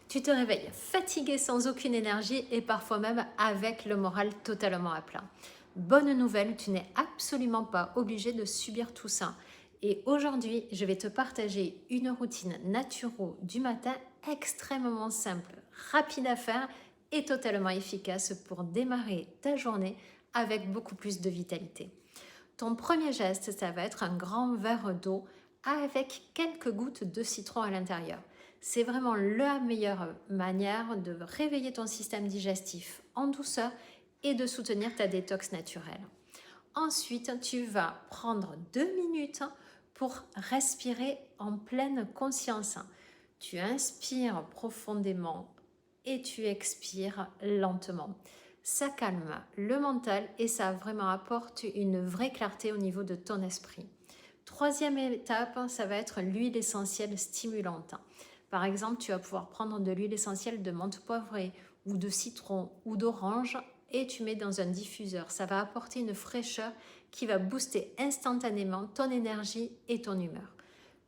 Tu te réveilles fatigué sans aucune énergie et parfois même avec le moral totalement à plat. Bonne nouvelle, tu n'es absolument pas obligé de subir tout ça. Et aujourd'hui, je vais te partager une routine naturo du matin extrêmement simple, rapide à faire et totalement efficace pour démarrer ta journée avec beaucoup plus de vitalité. Ton premier geste, ça va être un grand verre d'eau avec quelques gouttes de citron à l'intérieur. C'est vraiment la meilleure manière de réveiller ton système digestif en douceur et de soutenir ta détox naturelle. Ensuite, tu vas prendre 2 minutes pour respirer en pleine conscience. Tu inspires profondément et tu expires lentement. Ça calme le mental et ça vraiment apporte une vraie clarté au niveau de ton esprit. Troisième étape, ça va être l'huile essentielle stimulante. Par exemple, tu vas pouvoir prendre de l'huile essentielle de menthe poivrée ou de citron ou d'orange et tu mets dans un diffuseur. Ça va apporter une fraîcheur qui va booster instantanément ton énergie et ton humeur.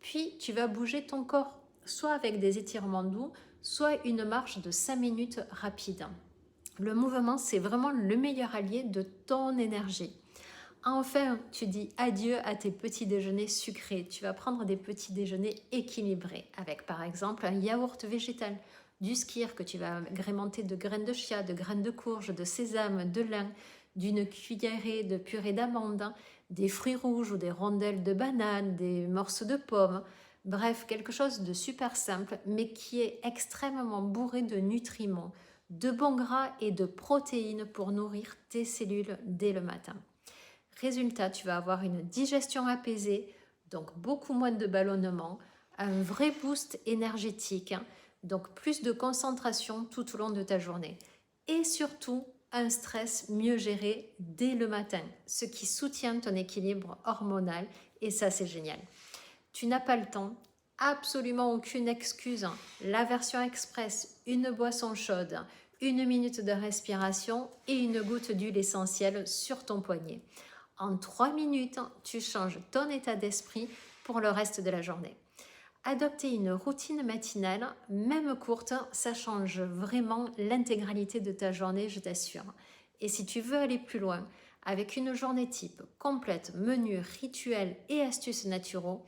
Puis, tu vas bouger ton corps, soit avec des étirements doux, soit une marche de 5 minutes rapide. Le mouvement, c'est vraiment le meilleur allié de ton énergie. Enfin, tu dis adieu à tes petits déjeuners sucrés. Tu vas prendre des petits déjeuners équilibrés avec par exemple un yaourt végétal, du skyr que tu vas agrémenter de graines de chia, de graines de courge, de sésame, de lin, d'une cuillerée de purée d'amandes, des fruits rouges ou des rondelles de banane, des morceaux de pommes. Bref, quelque chose de super simple mais qui est extrêmement bourré de nutriments, de bons gras et de protéines pour nourrir tes cellules dès le matin. Résultat, tu vas avoir une digestion apaisée, donc beaucoup moins de ballonnement, un vrai boost énergétique, donc plus de concentration tout au long de ta journée. Et surtout, un stress mieux géré dès le matin, ce qui soutient ton équilibre hormonal et ça c'est génial. Tu n'as pas le temps, absolument aucune excuse. La version express, une boisson chaude, 1 minute de respiration et une goutte d'huile essentielle sur ton poignet. En 3 minutes, tu changes ton état d'esprit pour le reste de la journée. Adopter une routine matinale, même courte, ça change vraiment l'intégralité de ta journée, je t'assure. Et si tu veux aller plus loin, avec une journée type complète, menu, rituel et astuces naturaux,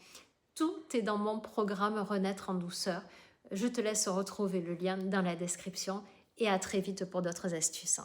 tout est dans mon programme Renaître en douceur. Je te laisse retrouver le lien dans la description et à très vite pour d'autres astuces.